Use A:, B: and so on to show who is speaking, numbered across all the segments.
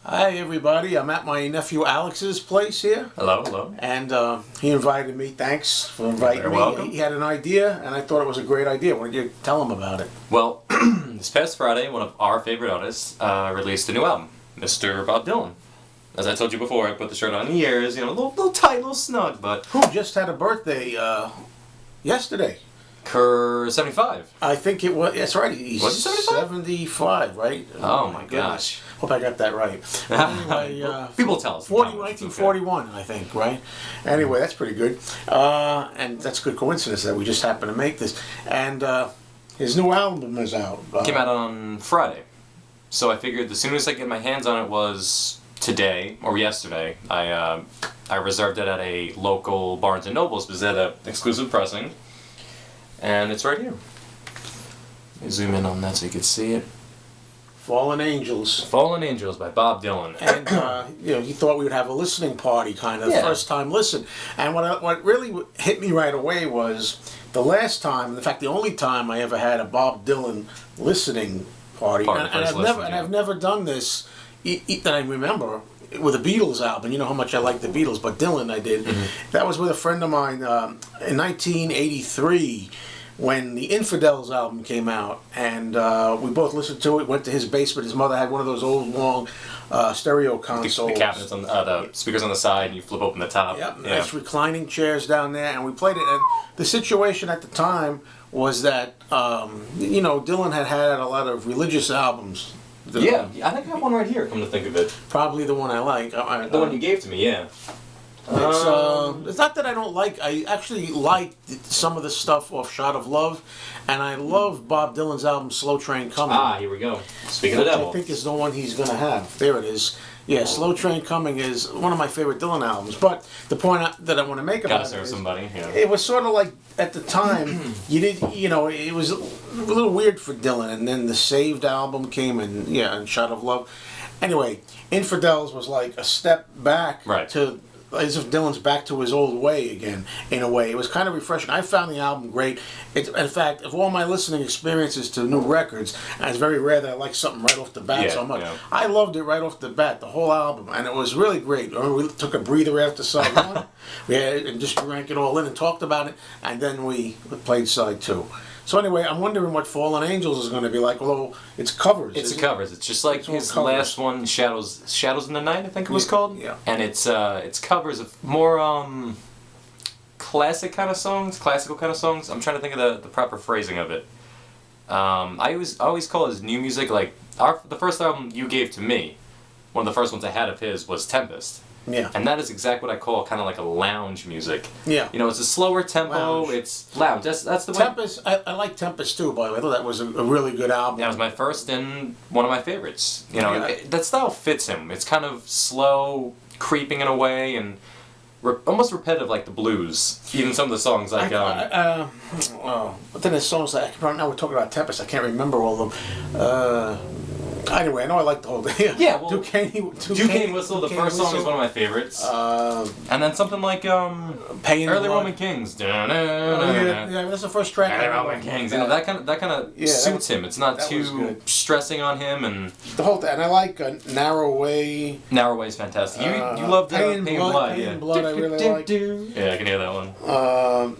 A: Hi everybody, I'm at my nephew Alex's place here.
B: Hello, hello.
A: And he invited me. Thanks for inviting
B: You're
A: me.
B: welcome.
A: He had an idea and I thought it was a great idea. Why don't you tell him about it?
B: Well, this past Friday, one of our favorite artists released a new album, Mr. Bob Dylan. As I told you before, I put the shirt on the ears, you know, a little tight, a little snug, but...
A: Who just had a birthday yesterday?
B: Kerr 75.
A: I think it was, that's right, he's
B: Was it
A: 75, right?
B: Oh my gosh.
A: Hope I got that right. Anyway,
B: people tell us.
A: 1941, I think, right? Anyway, that's pretty good. And that's a good coincidence that we just happened to make this. And his new album is out.
B: Came out on Friday. So I figured as soon as I get my hands on it was today, or yesterday, I reserved it at a local Barnes & Noble's because they had an exclusive pressing. And it's right here. Let me zoom in on that so you can see it.
A: Fallen Angels.
B: Fallen Angels by Bob Dylan.
A: And you know, he thought we would have a listening party, kind of,
B: Yeah.
A: first time listen. And what really hit me right away was the last time, in fact, the only time I ever had a Bob Dylan listening party. And I've never done this that I remember with a Beatles album. You know how much I like the Beatles, but Dylan I did.
B: Mm-hmm.
A: That was with a friend of mine in 1983. When the Infidels album came out, and we both listened to it, went to his basement. His mother had one of those old, long stereo consoles.
B: The cabinets on the speakers on the side, and you flip open the top.
A: Yep, nice reclining chairs down there, and we played it. And the situation at the time was that, you know, Dylan had a lot of religious albums.
B: Yeah, I think I have one right here, come to think of it.
A: Probably the one I like.
B: The one you gave to me, yeah.
A: It's not that I don't like. I actually like some of the stuff off "Shot of Love," and I love Bob Dylan's album "Slow Train Coming."
B: Ah, here we go. Speaking of the devil,
A: I think is the one he's gonna have. There it is. Yeah, "Slow Train Coming" is one of my favorite Dylan albums. But the point that I want to make about it is,
B: somebody. Yeah.
A: it was sort of like at the time you know, it was a little weird for Dylan, and then the Saved album came, and "Shot of Love." Anyway, Infidels was like a step back to. As if Dylan's back to his old way again, in a way. It was kind of refreshing. I found the album great. In fact, of all my listening experiences to new records, and it's very rare that I like something right off the bat so much. Yeah. I loved it right off the bat, the whole album, and it was really great. We took a breather after side one, and just drank it all in and talked about it, and then we played side two. So anyway, I'm wondering what Fallen Angels is going to be like. Although it's covers.
B: It's covers. It's just like his last one, Shadows in the Night, I think it was called.
A: Yeah.
B: And it's covers of more classic kind of songs, classical kind of songs. I'm trying to think of the proper phrasing of it. I always call his new music like the first album you gave to me. One of the first ones I had of his was Tempest.
A: Yeah.
B: And that is exactly what I call kind of like a lounge music.
A: Yeah.
B: You know, it's a slower tempo. It's lounge. That's the way.
A: Tempest. I like Tempest too. By the way, I thought that was a really good album.
B: Yeah, it was my first and one of my favorites. You know, that style fits him. It's kind of slow, creeping in a way, and almost repetitive, like the blues. Even some of the songs, like
A: but then there's songs like now we're talking about Tempest. I can't remember all of them. Anyway, I know I like the whole thing.
B: Yeah, well,
A: Duquesne
B: Whistle, the first song is one of my favorites. And then something like Early Roman Kings.
A: Yeah, that's the first track.
B: Early Roman Kings. You know, that kind of suits him. It's not too stressing on him, and
A: the whole thing. And I like Narrow Way.
B: Narrow Way is fantastic. You love Pain and Blood.
A: Pain and Blood, I really like.
B: Yeah, I can hear that one.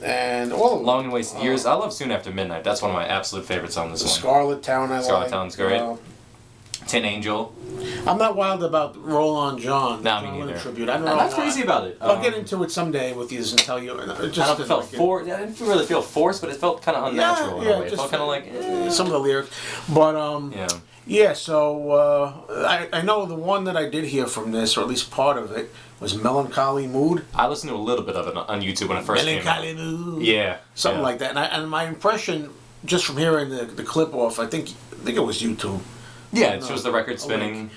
A: And all of them.
B: Long and Wasted Years. I love Soon After Midnight. That's one of my absolute favorites on this one.
A: Scarlet Town, I like.
B: Scarlet Town's great. Tin Angel.
A: I'm not wild about Roll On John.
B: No, me neither.
A: Tribute. I don't know.
B: I'm not crazy about it.
A: I'll get into it someday with you and tell you.
B: I didn't really feel forced, but it felt kind of unnatural in a way. It felt kind of like
A: some of the lyrics, but yeah. So I know the one that I did hear from this, or at least part of it, was Melancholy Mood.
B: I listened to a little bit of it on YouTube when it first came out.
A: Melancholy Mood.
B: Yeah,
A: something like that. And my impression, just from hearing the clip off, I think it was YouTube.
B: Yeah, it shows the record spinning.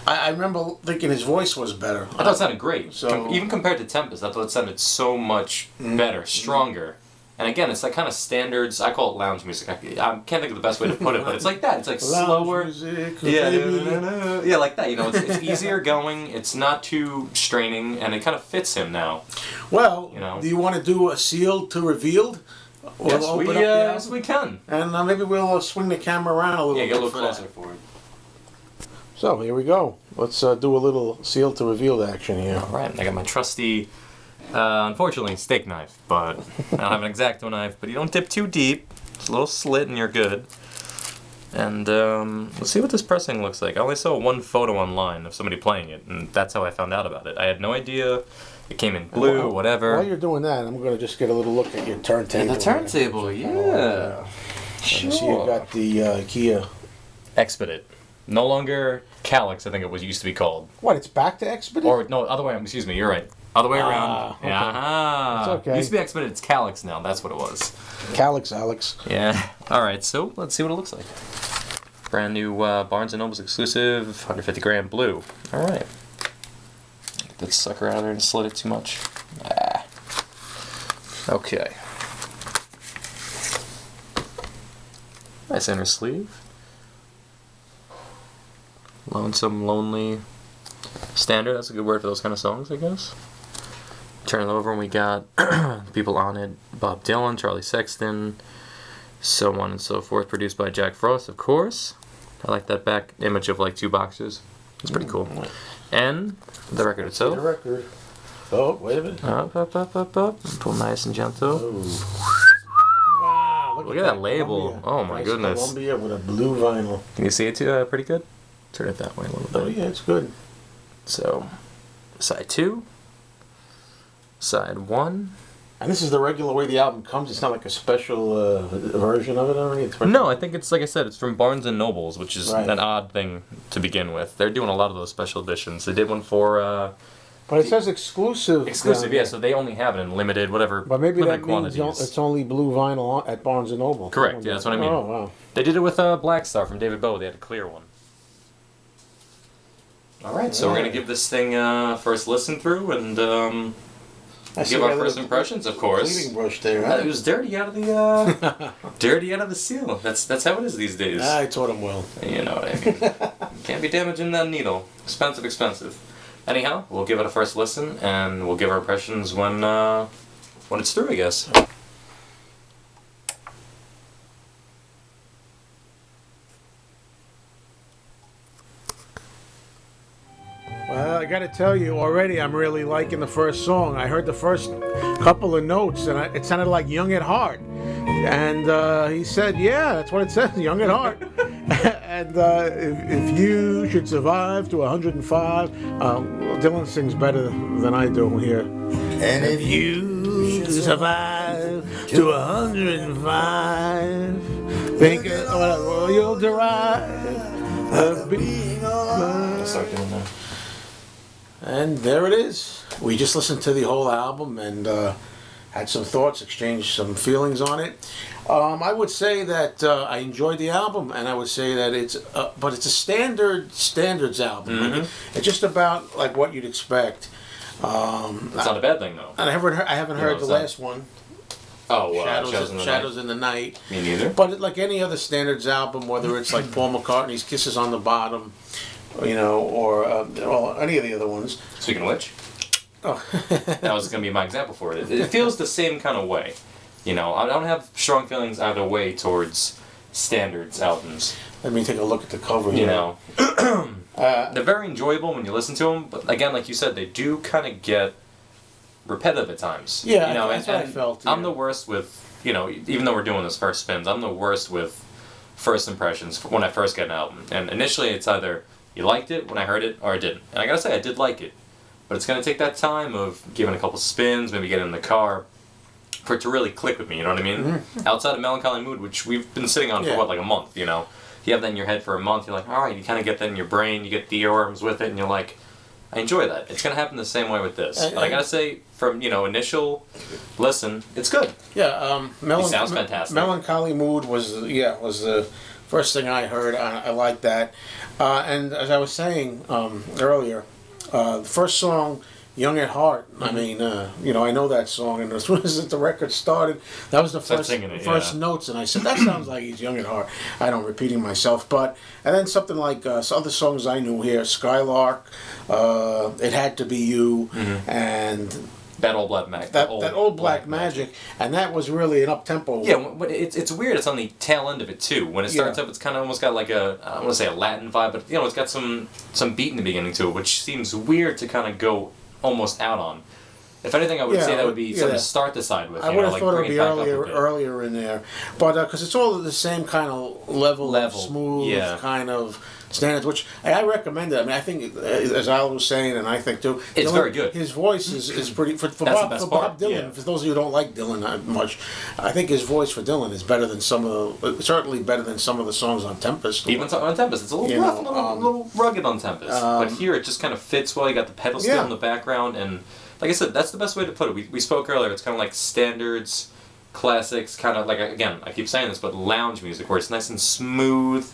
A: I remember thinking his voice was better.
B: I thought it sounded great. So even compared to Tempest, I thought it sounded so much better, stronger. And again, it's like kind of standards. I call it lounge music. I can't think of the best way to put it, but it's like that. It's like slower.
A: Music,
B: yeah, like that. You know, it's easier going. It's not too straining, and it kind of fits him now.
A: Well,
B: you know,
A: do you want to do a sealed to revealed?
B: Yes, we can.
A: And maybe we'll swing the camera around a little bit.
B: Yeah, get a little closer for it.
A: So here we go. Let's do a little sealed to revealed action here.
B: All right, I got my trusty, unfortunately, steak knife, but I don't have an X-Acto knife, but you don't dip too deep. It's a little slit and you're good. And let's see what this pressing looks like. I only saw one photo online of somebody playing it, and that's how I found out about it. I had no idea it came in blue or whatever.
A: While you're doing that, I'm going to just get a little look at your turntable.
B: And the turntable, yeah.
A: Sure. So you got the IKEA
B: Expedit. No longer Calyx, I think it was used to be called.
A: What, it's back to Expedit?
B: Or, no, other way, excuse me, you're right. Other way around.
A: Okay.
B: Yeah.
A: It's okay.
B: It used to be Expedit, it's Calyx now, that's what it was.
A: Calyx, Alex.
B: Yeah. Alright, so let's see what it looks like. Brand new Barnes & Noble's exclusive, 150 gram blue. Alright. Get that sucker out of there and slit it too much. Ah. Okay. Nice inner sleeve. Lonesome, lonely, standard. That's a good word for those kind of songs, I guess. Turn it over and we got people on it. Bob Dylan, Charlie Sexton, so on and so forth. Produced by Jack Frost, of course. I like that back image of like two boxes. It's pretty cool. And the record itself.
A: The record. Oh, wait a minute.
B: Up. Pull nice and gentle.
A: Oh. Wow,
B: Look at that label.
A: Columbia.
B: Oh my
A: Nice
B: goodness.
A: Columbia with a blue vinyl.
B: Can you see it too, pretty good? Turn it that way a little bit.
A: Oh yeah, it's good.
B: So, side 2, side 1.
A: And this is the regular way the album comes. It's not like a special version of it or anything.
B: No, I think it's, like I said, it's from Barnes & Noble's, which is
A: Right.
B: an odd thing to begin with. They're doing a lot of those special editions. They did one for...
A: But it says exclusive.
B: exclusive, yeah, so they only have it in limited, whatever,
A: But maybe
B: limited
A: that means
B: quantities.
A: it's only blue vinyl at Barnes & Noble.
B: Correct, yeah, that's what I mean.
A: Oh, wow.
B: They did it with Black Star from David Bowie. They had a clear one. Alright, so we're going to give this thing first listen through and
A: I see
B: give our
A: that
B: first
A: little
B: impressions, of course.
A: Cleaning brush there, huh?
B: It was dirty out of the dirty out of the seal. That's how it is these days.
A: I taught him well.
B: You know what I mean. Can't be damaging that needle. Expensive. Anyhow, we'll give it a first listen and we'll give our impressions when it's through, I guess.
A: Well, I got to tell you, already I'm really liking the first song. I heard the first couple of notes, and it sounded like Young at Heart. And he said, yeah, that's what it says, Young at Heart. And if you should survive to 105, Dylan sings better than I do here.
C: And
A: If you should survive to 105, think you'll derive of being alive.
B: Start doing that.
A: And there it is. We just listened to the whole album and had some thoughts, exchanged some feelings on it. I would say that I enjoyed the album, and I would say that but it's a standards album.
B: Mm-hmm.
A: It's just about like what you'd expect.
B: It's not a bad thing, though.
A: And I haven't heard the last one.
B: Oh,
A: Shadows in the Night.
B: Me neither.
A: But like any other standards album, whether it's like Paul McCartney's Kisses on the Bottom, or any of the other ones.
B: Speaking of which,
A: Oh.
B: that was going to be my example for it. It feels the same kind of way. I don't have strong feelings either way towards standards albums.
A: Let me take a look at the cover
B: You
A: here.
B: know, they're very enjoyable when you listen to them, but again, like you said, they do kind of get repetitive at times.
A: Yeah, that's what I felt,
B: I'm
A: yeah.
B: the worst with, even though we're doing this first spins, I'm the worst with first impressions when I first get an album. And initially, it's either you liked it when I heard it, or I didn't. And I gotta say, I did like it. But it's gonna take that time of giving a couple spins, maybe getting in the car, for it to really click with me, you know what I mean?
A: Mm-hmm.
B: Outside of Melancholy Mood, which we've been sitting on for,
A: Yeah.
B: like a month, You have that in your head for a month, you're like, alright, you kind of get that in your brain, you get the earworms with it, and you're like, I enjoy that. It's going to happen the same way with this. And I gotta say, from, initial listen, it's good.
A: Yeah,
B: He sounds fantastic.
A: Melancholy Mood was the first thing I heard. I like that. And as I was saying earlier, the first song, Young at Heart. I mean, I know that song, and as soon as the record started, that was the
B: Start
A: first
B: singing it,
A: first
B: yeah.
A: notes, and I said, that sounds like he's young at heart. I don't repeating myself, and then something like some other songs I knew here, Skylark, It Had to Be You, and
B: That old black magic.
A: That old black magic, and that was really an up tempo.
B: Yeah, it's weird. It's on the tail end of it too. When it starts up, it's kind of almost got like I don't want to say a Latin vibe, but it's got some beat in the beginning to it, which seems weird to kind of go almost out on. If anything, I would say that would be something to start the side with.
A: I would have thought it would be earlier in there, but because it's all the same kind of level. Smooth kind of standards, which I recommend it. I mean, I think, as Al was saying, and I think too,
B: it's very good.
A: His voice is pretty for Bob Dylan. Yeah. For those of you who don't like Dylan that much, I think his voice for Dylan is better than certainly better than some of the songs on Tempest.
B: Even on Tempest, it's a little rough, a little rugged on Tempest, but here it just kind of fits well. You got the pedal steel in the background, and like I said, that's the best way to put it. We spoke earlier. It's kind of like standards, classics, kind of like, again, I keep saying this, but lounge music where it's nice and smooth.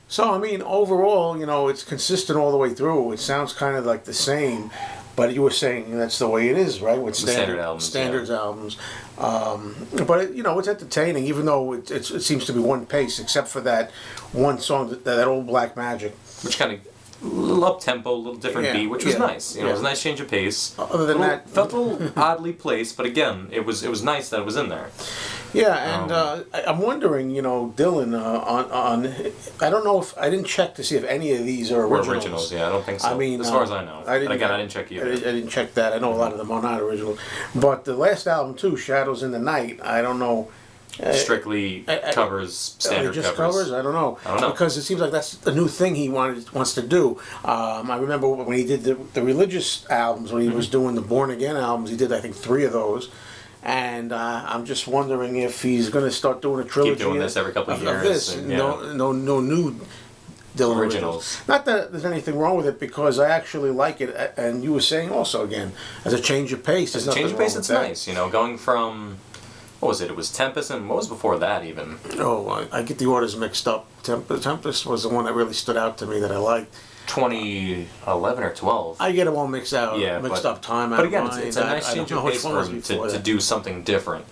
A: So, I mean, overall, it's consistent all the way through. It sounds kind of like the same, but you were saying that's the way it is, right? With standards albums. But, it's entertaining, even though it seems to be one pace, except for that one song, that old Black Magic.
B: Which kind of a little up tempo, a little different beat, which was nice. It was a nice change of pace.
A: Other than that,
B: felt a little oddly placed, but again, it was nice that it was in there.
A: Yeah, and I'm wondering, Dylan, on I don't know if I didn't check to see if any of these are originals.
B: Yeah, I don't think so.
A: I mean,
B: as far as I know. I didn't check either.
A: I didn't check that. I know a lot of them are not original, but the last album too, Shadows in the Night. I don't know.
B: Strictly covers, standard
A: just covers. I don't know. Because it seems like that's a new thing he wants to do. I remember when he did the religious albums, when he was doing the Born Again albums, he did I think 3 of those. And I'm just wondering if he's going to start doing a trilogy.
B: Keep doing this every couple of years.
A: No new Dylan originals. Not that there's anything wrong with it, because I actually like it. And you were saying also again, as a change of pace.
B: As a change of pace, it's nice. Going from. What was it? It was Tempest, and what was before that even?
A: Oh, I get the orders mixed up. Tempest was the one that really stood out to me that I liked.
B: 2011 or 12.
A: I get them all mixed up time.
B: But again, it's a nice change of pace for him to do something different.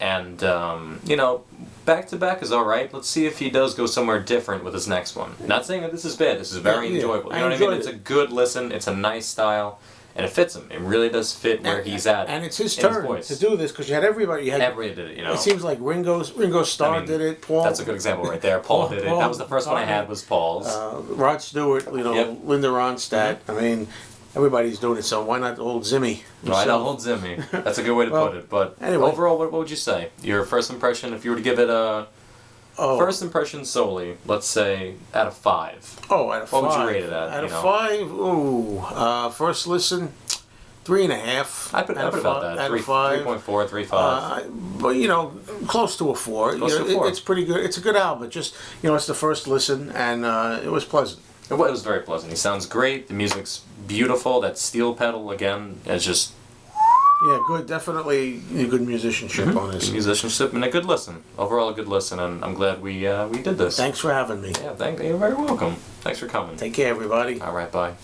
B: And, back to back is alright. Let's see if he does go somewhere different with his next one. Not saying that this is bad. This is very enjoyable. You know what I mean? It's a good listen. It's a nice style. And it fits him. It really does fit where he's at.
A: And it's his turn to do this, because you had everybody.
B: Everybody did it,
A: It seems like Ringo Starr did it. Paul.
B: That's a good example right there. Paul did it. That was the first one I had, was Paul's.
A: Rod Stewart, Linda Ronstadt. I mean, everybody's doing it, so why not old Zimmy?
B: Why not old Zimmy? That's a good way to put it. But anyway, overall, what would you say? Your first impression, if you were to give it a... first impression solely, let's say, out of 5.
A: Oh, out of 5.
B: What would you rate it at?
A: Out of 5, first listen, 3.5.
B: I'd put about that.
A: Out of 5.
B: 3.4, 3.5.
A: But, close to a 4.
B: Close to a 4.
A: It's pretty good. It's a good album. Just, it's the first listen, and it was pleasant.
B: It was very pleasant. He sounds great. The music's beautiful. That steel pedal, again, is just...
A: Yeah, good. Definitely a good musicianship on this.
B: Good musicianship and a good listen. Overall, a good listen, and I'm glad we did this.
A: Thanks for having me.
B: Yeah, you're very welcome. Thanks for coming.
A: Take care, everybody.
B: All right, bye.